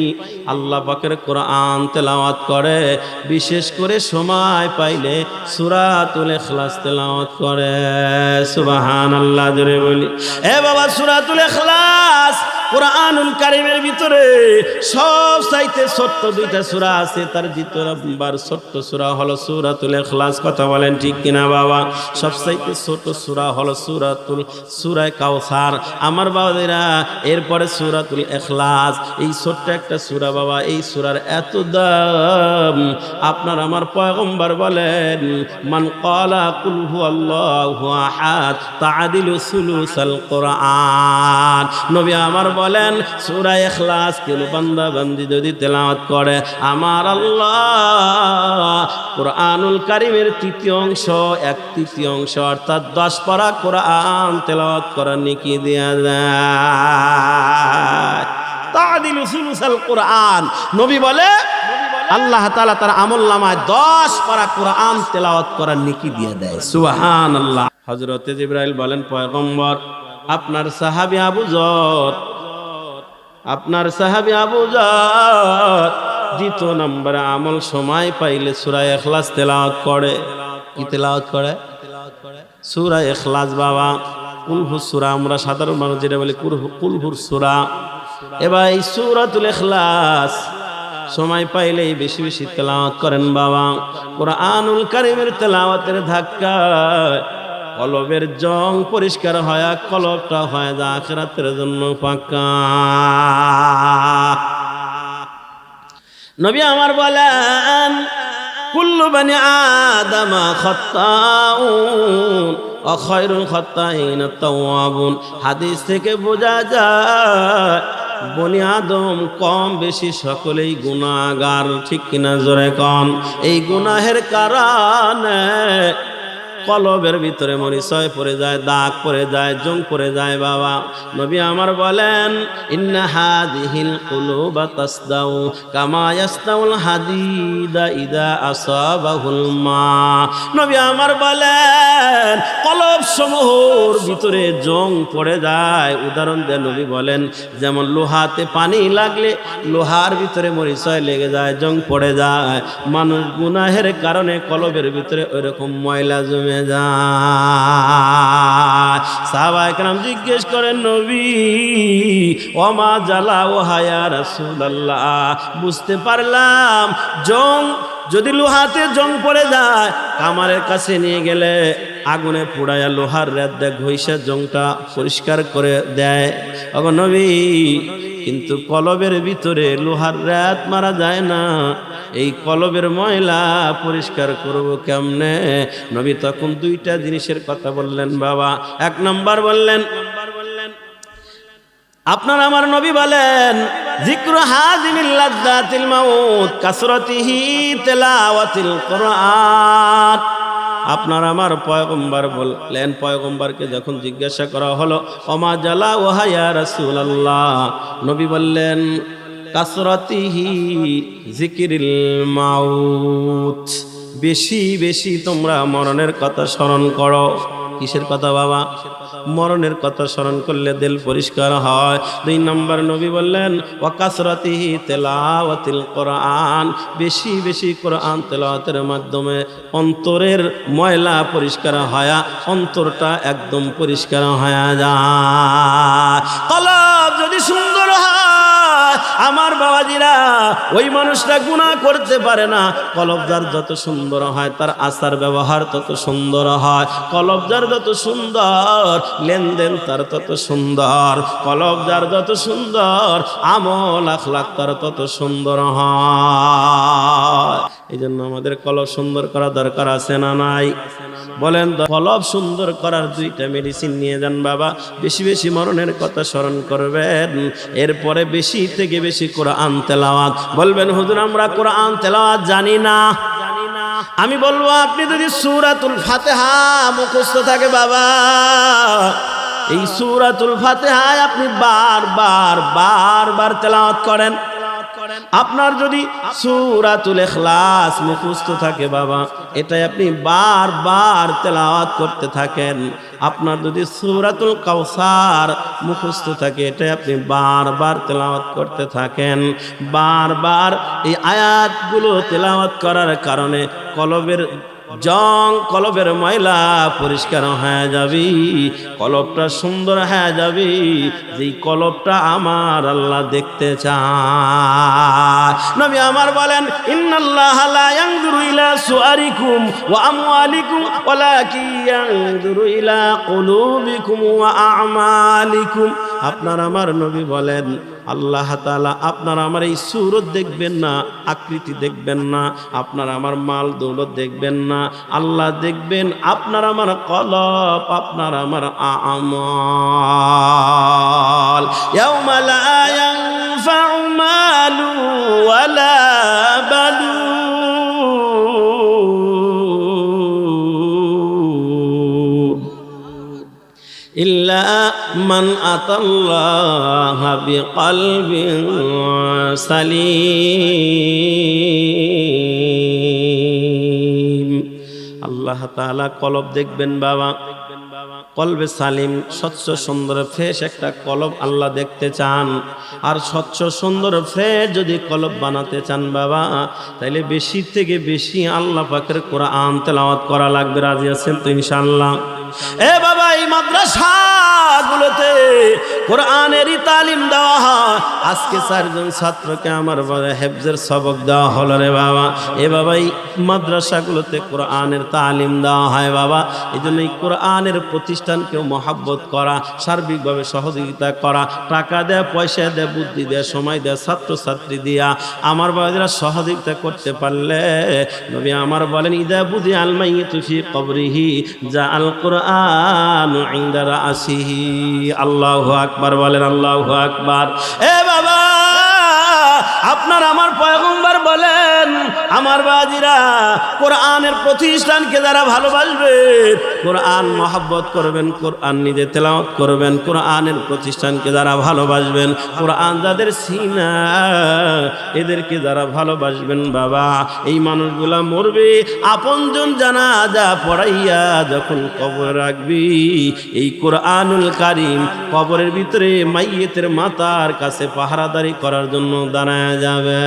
আল্লাহ পাকের কোরআন তেলাওয়াত করে, বিশেষ করে সময় পাইলে সূরাতুল ইখলাস তেলাওয়াত করে। সুবহানাল্লাহ জোরে বলি। বাবা সূরাতুল ইখলাস কোরআনুল কারীমের ভিতরে সব চাইতে ছোট্ট 2টা সূরা আছে, তার 2 নম্বর ছোট্ট সূরা হলো সূরাতুল ইখলাস। কথা বলেন ঠিক কিনা বাবা? সব চাইতে ছোট সূরা হলো সূরা কাউসার। আমার বাবারা, এরপরে সূরাতুল ইখলাস। এই ছোট্ট একটা সূরা বাবা, এই সূরার এত দাম। আপনার আমার পয়গম্বর বলেন, মান ক্বালা কুল হুয়াল্লাহু আহাদ তাআদিলু সুলুসাল কোরআন। নবী আমার বলেন, সূরা ইখলাস কোন বান্দা বান্দি যদি তেলাওয়াত করে, আমার আল্লাহ কোরআনুল কারীমের 3য় অংশ, 1/3 অংশ অর্থাৎ 10 পারা কোরআন তেলাওয়াত করার নেকি দেয়া যায়। তাআদিলু সুলুসাল কোরআন। নবী বলে আল্লাহ তাআলা তার আমলনামায় 10 পারা কোরআন তেলাওয়াত করার নেকি দিয়ে দেয়। সুবহানাল্লাহ। হযরতে জিবরাইল বলেন, পয়গম্বর, আপনার সাহাবী আবু যর 2 নম্বর আমল সময় পাইলে সূরা ইখলাস তেলাওয়াত করে। কি তেলাওয়াত করে? সূরা ইখলাস বাবা। কুলহু সূরা আমরা সাধারণ মানুষ যেটা বলি কুলহুর সূরা, এবার এই সূরাতুল ইখলাস সময় পাইলেই বেশি বেশি তেলাওয়াত করেন বাবা। কুরআনুল কারীমের তেলাওয়াতের ধাক্কায় কলবের জং পরিষ্কার হয়, কলবটা হয় যা আখিরাতের জন্য পাক্কা। নবী আমার বলেন, কুল্লু বনি আদম খাত্তাউন ওয়া খায়রুল খাত্তাইন আত-তাওয়াবুন। হাদিস থেকে বোঝা যায় বনি আদম কম বেশি সকলেই গুনাহগার, ঠিক কিনা জোরে কন। এই গুনাহের কারণে কলবের ভিতরে মরিচয় পড়ে যায়, দাগ পড়ে যায়, জং পড়ে যায় বাবা। নবী আমার বলেন, ইন্না হাদিহিল কুলুবা তাসদাউ কামা ইয়াসদাউল হাদিদা ইদা আসাবাহুল মা। নবী আমার বলেন, কলব সমূহের ভিতরে জং পড়ে যায়। উদাহরণ দেন নবী বলেন, যেমন লোহাতে পানি লাগলে লোহার ভিতরে মরিচয় লেগে যায়, জং পড়ে যায়। মানুষ গুনাহের কারণে কলবের ভিতরে ওইরকম ময়লা জমে যায়। সাহাবায়ে কেরাম জিজ্ঞেস করেন, নবী ওমা জালা ও হায়া রাসূলুল্লাহ, বুঝতে পারলাম জং যদি লোহাতে জং পড়ে যায়, কামারের কাছে নিয়ে গেলে আগুনে পোড়ায়া লোহার রাত দেয় ঘষে জংটা পরিষ্কার করে দেয়। ওগো নবী, কিন্তু কলবের ভিতরে লোহার রাত মারা যায় না, এই কলবের ময়লা পরিষ্কার করব কেমনে? নবী তখন দুইটা জিনিসের কথা বললেন বাবা। এক নম্বর বললেন, আপনার আমার নবী বলেন, যিকরু হাযিমিল লাযযাতিল মাউত কাসরাতিহি তিলাওয়াতিল কুরআন। আপনার আমার পয়গম্বর বললেন, পয়গম্বরকে যখন জিজ্ঞাসা করা হলো ওমা জালা ওয়া হায়া রাসূলুল্লাহ, নবী বললেন কাসরাতিহি যিকরিল মাউত, বেশি বেশি তোমরা মরণের কথা স্মরণ করো। কিসের কথা বাবা? মরণের কথা স্মরণ করলে দিল পরিষ্কার হয়। দুই নম্বর নবী বললেন ওয়া কাসরাতিহি তিলাওয়াতিল কুরআন, বেশি বেশি কোরআন তেলাওয়াতের মাধ্যমে অন্তরের ময়লা পরিষ্কার হয়, অন্তরটা একদম পরিষ্কার হয়ে যায়। কলব যদি সুন্দর হয়, আমার বাবাজিরা, ওই মানুষটা গুনাহ করতে পারে না। কলব যার যত সুন্দর হয়, তার আচার ব্যবহার তত সুন্দর হয়। কলব যার যত সুন্দর, লেনদেন তার তত সুন্দর। কলব যার যত সুন্দর, আমল আখলাক তার তত সুন্দর হয়। এই জন্য আমাদের কলব সুন্দর করা দরকার আছে না নাই? বলেন, কলব সুন্দর করার দুইটা মেডিসিন নিয়ে যান বাবা। বেশি বেশি মরণের কথা স্মরণ করবেন, এরপরে বেশি থেকে বেশি কোরআন তেলাওয়াত। বলবেন, হুজুর আমরা কোরআন তেলাওয়াত জানি না। আমি বলবো, আপনি যদি সূরাতুল ফাতিহা মুখস্থ থাকে বাবা, এই সূরাতুল ফাতিহায় আপনি বারবার তেলাওয়াত করেন। আপনার যদি সূরাতুল ইখলাস মুখস্থ থাকে বাবা, এটাই আপনি বারবার তেলাওয়াত করতে থাকেন। আপনার যদি সূরাতুল কাউসার মুখস্থ থাকে, এটাই আপনি বারবার তেলাওয়াত করতে থাকেন। বারবার এই আয়াতগুলো তেলাওয়াত করার কারণে কলবের জং, কলবের ময়লা পরিষ্কার হয়ে যাবে, কলবটা সুন্দর হয়ে যাবে। যেই কলবটা আমার আল্লাহ দেখতে চায়। নবী আমার বলেন, ইন্নাল্লাহা লা ইয়ানজুরু ইলা সুআরিকুম ওয়া আমওয়ালিকুম ওয়ালাকিন ইয়ানজুরু ইলা কুলুবিকুম ওয়া আ'মালিকুম। আপনার আমার নবী বলেন, আল্লাহ তাআলা আপনার আমার এই সুরত দেখবেন না, আকৃতি দেখবেন না, আপনার আমার মাল দৌলত দেখবেন না। আল্লাহ দেখবেন আপনার আমার কলব, আপনার আমার আমাল। ইয়াউমা লা ইয়ানফাউ মালু ওয়ালা বানুন ইল্লা মান আতাল্লাহা বিকলবিন সালিম। আল্লাহ তাআলা কলব দেখবেন বাবা, কলবে সালিম, স্বচ্ছ সুন্দর ফ্রেশ একটা কলব আল্লাহ দেখতে চান। আর স্বচ্ছ সুন্দর ফ্রেশ যদি কলব বানাতে চান বাবা, তাইলে বেশি থেকে বেশি আল্লাহ পাকের কোরআন তেলাওয়াত করা লাগবে। রাজি আছেন তো ইনশাআল্লাহ? এ বাবা, এই মাদ্রাসাগুলোতে কোরআনেরই তালিম দেওয়া হয়। আজকে 4 জন ছাত্রকে আমার হেফজের সবক দেওয়া হলো রে বাবা। এ বাবা, এই মাদ্রাসাগুলোতে কোরআনের তালিম দেওয়া হয় বাবা। এই জন্য এই কোরআনের প্রতিষ্ঠানকেও মহাব্বত করা, সার্বিকভাবে সহযোগিতা করা, টাকা দেয়া, পয়সা দেয়া, বুদ্ধি দেয়া, সময় দেয়া, ছাত্রছাত্রী দিয়া আমার বাবারা সহযোগিতা করতে পারলে নবী আমার বলেন, ইদা বুদি আল মাইয়িতু ফি কবরিহি যা আল কুরআন ইনদা রাসিহি। আল্লাহু আকবার বলেন, আল্লাহু আকবার। এ বাবা, আপনার আমার পয়গম্বর বলেন, আমার বাজিরা, কোরআনের প্রতিষ্ঠানকে যারা ভালোবাসবে, কোরআন মহব্বত করবেন, কোরআন নিজে তেলাওয়াত করবেন, কোরআনের প্রতিষ্ঠানকে যারা ভালোবাসবেন, কোরআন যাদের সিনা, এদেরকে যারা ভালোবাসবেন বাবা, এই মানুষগুলা মরবে আপনজন জানাজা পড়াইয়া যখন কবরে রাখবি, এই কোরআনুল কারীম কবরের ভিতরে মাইয়েতের মাতার কাছে পাহারাদারি করার জন্য দাঁড়ায় যাবে।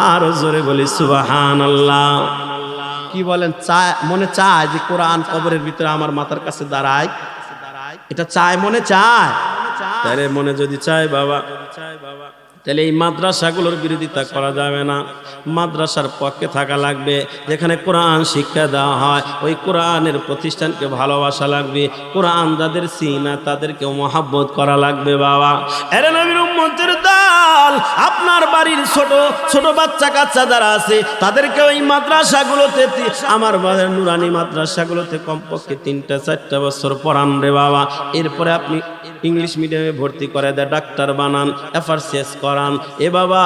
আর জোরে বলি সুবহানাল্লাহ। কি বলেন, চায় মনে চায় যে কোরআন কবরের ভিতরে আমার মাথার কাছে দাঁড়ায়? এটা চায়, মনে চায়? তাহলে মনে যদি চায় বাবা, তাহলে এই মাদ্রাসাগুলোর বিরোধিতা করা যাবে না। মাদ্রাসার পক্ষে থাকা লাগবে। যেখানে কোরআন শিক্ষা দেওয়া হয়, ওই কোরআনের প্রতিষ্ঠানকে ভালোবাসা লাগবে। কোরআন যাদের সিনা, তাদেরকেও মহাব্বত করা লাগবে বাবা। এরে নবীর উম্মতের দল, আপনার বাড়ির ছোট ছোট বাচ্চা কাচ্চা যারা আছে, তাদেরকে ওই মাদ্রাসাগুলোতে, আমার বাড়ির নুরানি মাদ্রাসাগুলোতে কমপক্ষে 3-4 বছর পড়ান রে বাবা। এরপরে আপনি ইংলিশ মিডিয়ামে ভর্তি করে দেয়, ডাক্তার বানান, এফআরসিএস করান, এ বাবা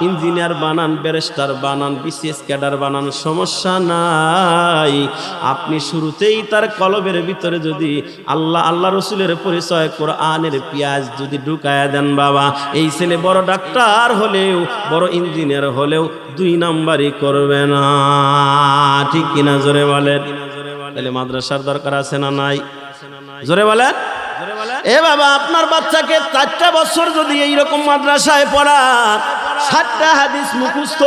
ইঞ্জিনিয়ার বানান, ব্যারিস্টার বানান, বিসিএস ক্যাডার বানান, সমস্যা নাই। আপনি শুরুতেই তার কলবের ভিতরে যদি আল্লাহ রসুলের পরিচয়, কোরআনের পেঁয়াজ যদি ঢুকায়া দেন বাবা, এই ছেলে বড় ডাক্তার হলেও, বড় ইঞ্জিনিয়ার হলেও 2 নাম্বারই করবে না। ঠিক কিনা জোরে বলেন? তাহলে মাদ্রাসার দরকার আছে না নাই? জোরে বলেন। এ বাবা, আপনার বাচ্চাকে 4টা বছর যদি এইরকম মাদ্রাসায় পড়ান, 7টা হাদিস মুখস্থ,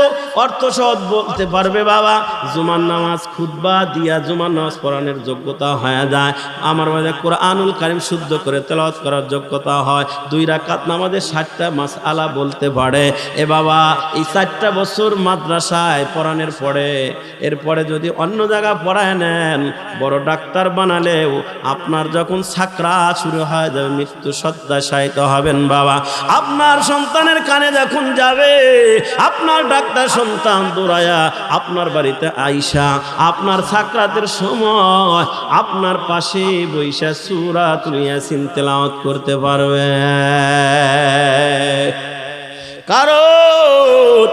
অর্থ সহজ বলতে পারবে বাবা, জুমার নামাজ খুতবা দিয়া জুমার নামাজ পড়ানোর যোগ্যতা হয়ে যায়। আমার বাবা কোরআনুল কারীম শুদ্ধ করে তেলাওয়াত করার যোগ্যতা হয়। 2 রাকাত নামাজে 60টা মাসআলা বলতে পারে। এ বাবা, এই 4টা বছর মাদ্রাসায় পড়ানোর পরে, এরপরে যদি অন্য জায়গা পড়ায় নেন, বড় ডাক্তার বানালেও আপনার যখন সাকরাত শুরু হয়ে যাবে, মৃত্যু শয্যায় শায়িত হবেন বাবা, আপনার সন্তানের কানে যখন যাবে, আপনার ডাক্তার সন্তান দৌড়ায়া আপনার বাড়িতে আইসা আপনার সাকরাতের সময় আপনার পাশে বইসা সূরাতুল ইয়াসিন তেলাওয়াত করতে পারবে। কারণ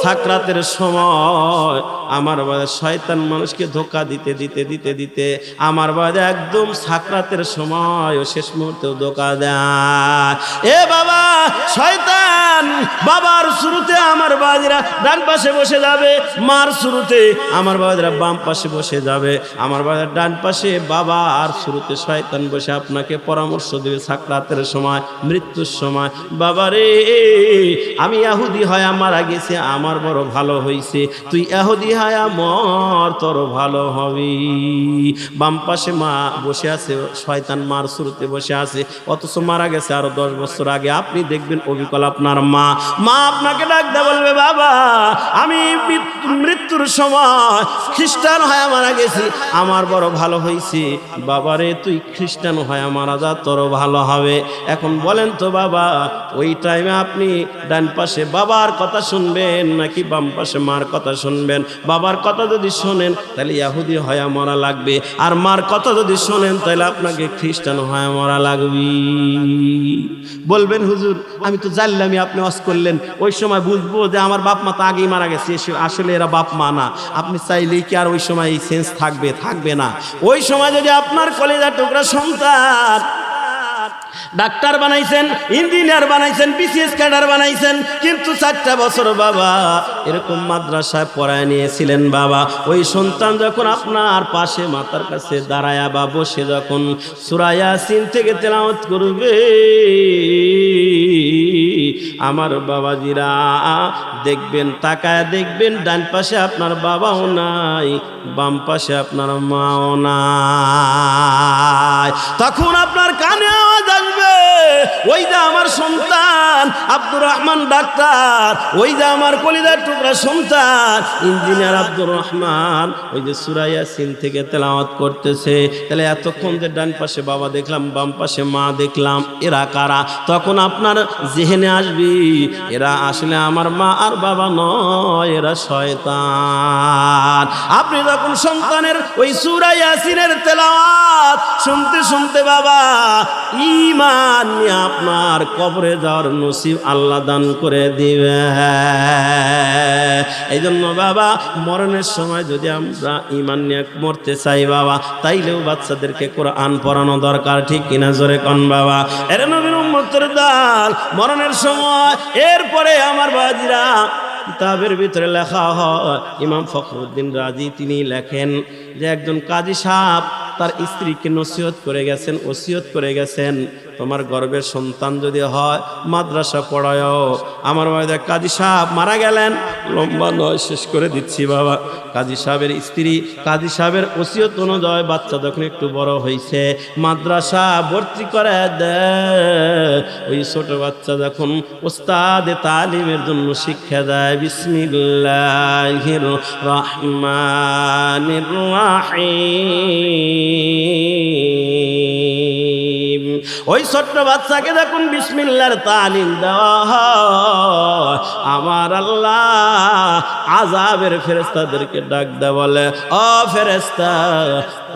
সাকরাতের সময় আমার বাবা শয়তান মানুষকে ধোঁকা দিতে দিতে দিতে দিতে আমার বাবা একদম সাকরাতের সময় ও শেষ মুহূর্তেও ধোঁকা দেয়। এ বাবা, শয়তান বাবার শুরুতে আমার বাবাজিরা ডান পাশে বসে যাবে, মার শুরুতে আমার বাবাজিরা বাম পাশে বসে যাবে। আমার বাবা ডান পাশে, বাবা আর শুরুতে শয়তান বসে আপনাকে পরামর্শ দেবে সাকরাতের সময়, মৃত্যুর সময়, বাবারে আমি ইহুদি হয়ে মারা গেছি, আমার বড় ভালো হইছে, তুই ইহুদি হয়ে মর, তোর ভালো হবে। বাম পাশে মা বসে আছে, শয়তান মার শুরুতে বসে আছে, অথচ মারা গেছে আরো 10 বছর আগে। আপনি দেখবেন অবিকল আপনার মা আপনাকে ডাকতে বলবে, বাবা আমি মৃত্যুর সময় খ্রিস্টান হয়ে মারা গেছি, আমার বড় ভালো হয়েছে। বাবারে তুই খ্রিস্টান হয়ে মারা যা, তোর ভালো হবে। এখন বলেন তো বাবা, ওই টাইমে আপনি ডান পাশে বাবার কথা শুনবেন নাকি বাম পাশে মার কথা শুনবেন? বাবার কথা যদি শোনেন তাহলে ইহুদি হয়ে মরা লাগবে, আর মার কথা যদি শোনেন তাহলে আপনাকে খ্রিস্টান হয়ে মরা লাগবে। বলবেন হুজুর আমি তো জানলামই, আপনি ওয়াজ করলেন, ওই সময় বুঝবো যে আমার বাপ মা তো আগেই মারা গেছে, আসলে এরা বাপ মা না। আপনি চাইলেই কি আর ওই সময় এই সেন্স থাকবে না? ওই সময় যদি আপনার কলেজা টুকরা সন্তান ডাক্তার বানাইছেন, ইঞ্জিনিয়ার বানাইছেন, বিসিএস ক্যাডার বানাইছেন, কিন্তু 4টা বছর বাবা এরকম মাদ্রাসায় পড়ায় নিয়েছিলেন বাবা, ওই সন্তান যখন আপনার পাশে মাতার কাছে দাঁড়ায়া বা বসে যখন সূরা ইয়াসিন থেকে তেলাওয়াত করবে, আমার বাবাজিরা দেখবেন, তাকায় দেখবেন ডান পাশে আপনার বাবাও নাই, বাম পাশে আপনার মাও নাই। তখন আপনার কানে আওয়াজ আসবে, ওই যে আমার সন্তান আব্দুর রহমান ডাক্তার, ওই যে আমার কলিজার টুকরা সন্তান ইঞ্জিনিয়ার আব্দুর রহমান, ওই যে সূরা ইয়াসিন থেকে তেলাওয়াত করতেছে। তাহলে এতক্ষণ যে ডান পাশে বাবা দেখলাম, বাম পাশে মা দেখলাম, এরা কারা? তখন আপনার জেহেনে আসবি, এরা আসলে আমার মা আর বাবা নয়, এরা শয়তান। আপনি যখন সন্তানের ওই সূরা ইয়াসিনের তেলাওয়াত শুনতে শুনতে বাবা ঈমান নিয়ে আপনার কবরে যাওয়ার নসিব আল্লাহ দান করে দিবে। এই জন্য বাবা মরণের সময় যদি আমরা ঈমান নিয়ে মরতে চাই বাবা, তাইলেও বাচ্চাদেরকে কোরআন পড়ানো দরকার, ঠিক কিনা জোরে কোন বাবা? এর নবীর উম্মতের দল মরণের সময়, এরপরে আমার বাজিরা কিতাবের ভিতরে লেখা হয়, ইমাম ফখরুদ্দিন রাজি তিনি লেখেন যে একজন কাজী সাহেব তার স্ত্রীকে নসিহত করে গেছেন, ওসিয়ত করে গেছেন, তোমার গর্ভের সন্তান যদি হয় মাদ্রাসা পড়ায়ও। আমার বাড়িতে কাজী সাহেব মারা গেলেন, লম্বা নয় শেষ করে দিচ্ছি বাবা। কাজী সাহেবের স্ত্রী কাজী সাহেবের ওসিয়ত অনুযায়ী বাচ্চা যখন একটু বড় হয়েছে মাদ্রাসা ভর্তি করে দেয়। ওই ছোট বাচ্চা যখন ওস্তাদে তালিমের জন্য শিক্ষা দেয়, বিসমিল্লাহির রহমানির রহিম, ওই ছোট্ট বাচ্চাকে যখন বিসমিল্লাহর তালিম দেওয়া হয়, আমার আল্লাহ আযাবের ফেরেশতাদেরকে ডাক দেয়, বলে ও ফেরেশতা,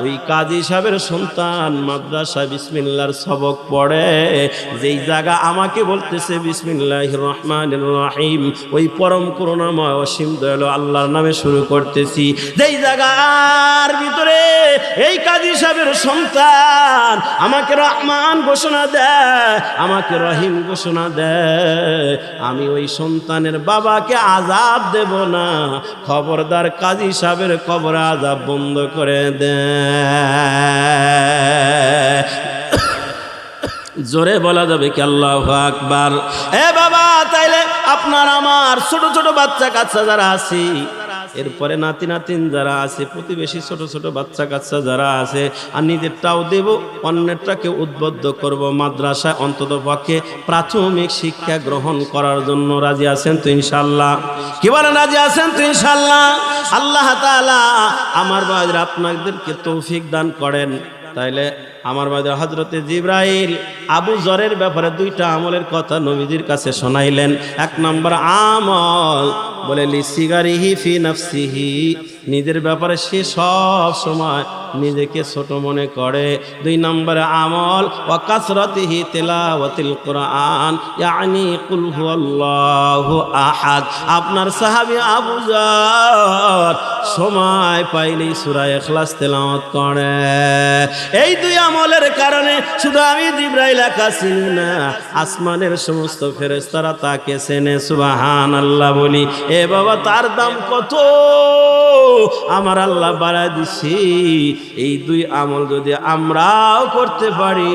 ওই কাজী সাহেবের সন্তান মাদ্রাসায় বিসমিল্লাহর সবক পড়ে, যেই জায়গা আমাকে বলতেছে বিসমিল্লাহির রহমানির রহিম, ওই পরম করুণাময় অসীম দয়ালু আল্লাহর নামে শুরু করতেছি, যেই জায়গার ভিতরে এই কাজী সাহেবের সন্তান আমাকে রহমান ঘোষণা দেয়, আমাকে রহিম ঘোষণা দেয়, আমি ওই সন্তানের বাবাকে আযাব দেব না, খবরদার কাজী সাহেবের কবরে আযাব বন্ধ করে দেয়। জোরে বলা যাবে কি আল্লাহু আকবার? এ বাবা, তাইলে আপনার আমার ছোট ছোট বাচ্চা কাচ্চা যারা আছে, এরপরে নাতি নাতিন যারা আছে, প্রতিবেশী ছোট ছোট বাচ্চা কাচ্চা যারা আছে, আর নিজেরটাও দেব, অন্যেরটাকে উদ্বুদ্ধ করব মাদ্রাসায় অন্তত পক্ষে প্রাথমিক শিক্ষা গ্রহণ করার জন্য। রাজি আছেন তো ইনশাআল্লাহ? কি বলেন, রাজি আছেন তো ইনশাআল্লাহ? আল্লাহ তাআলা আমার ভাইরা আপনাদেরকে তৌফিক দান করেন। তাইলে আমার ভাইরা হযরতে জিবরাইল আবু যরের ব্যাপারে দুইটা আমলের কথা নবীজির কাছে শোনাইলেন। এক নম্বর আমল বলে লিসিগারিহি ফি নাফসিহি, নিজের ব্যাপারে সে সব সময় নিজেকে ছোট মনে করে। দুই নম্বরে আমল ওয়া কাসরাতিহি তিলাওয়াতিল কুরআন, ইয়ানি কুল হুয়াল্লাহু আহাদ। আপনার সাহাবী আবু যর সময় পাইলেই সূরা ইখলাস তেলাওয়াত করে। এই দুই আমলের কারণে শুধু আমি জিবরাইল একা চিনি না, আসমানের সমস্ত ফেরেশতারা তাকে চেনে। সুবহানাল্লাহ বলি। এ বাবা, তার দাম কত আমার আল্লাহ বাড়ায় দিছি। এই দুই আমল যদি আমরাও করতে পারি,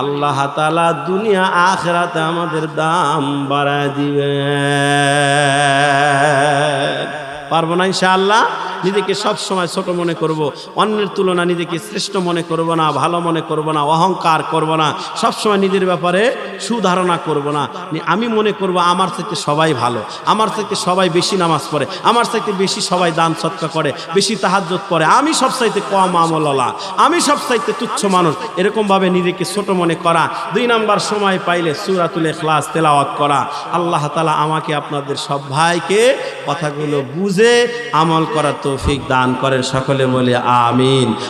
আল্লাহ তাআলা দুনিয়া আখিরাতে আমাদের দাম বাড়ায় দিবে। পারবো না ইনশাআল্লাহ? নিজেকে সব সময় ছোট মনে করব, অন্যের তুলনা নিজেকে শ্রেষ্ঠ মনে করব না, ভালো মনে করব না, অহংকার করব না, সব সময় নিজের ব্যাপারে সুধারণা করব না। আমি মনে করব আমার থেকে সবাই ভালো, আমার থেকে সবাই বেশি নামাজ পড়ে, আমার থেকে বেশি সবাই দান সদকা করে, বেশি তাহাজ্জুদ পড়ে, আমি সবচাইতে কম আমলওয়ালা, আমি সবচাইতে তুচ্ছ মানুষ, এরকমভাবে নিজেকে ছোট মনে করা। দুই নাম্বার, সময় পাইলে সূরাতুল ইখলাস তেলাওয়াত করা। আল্লাহ তাআলা আমাকে আপনাদের সব ভাইকে কথাগুলো বুঝে আমল করার তৌফিক দান করেন। সকলে বলে আমিন।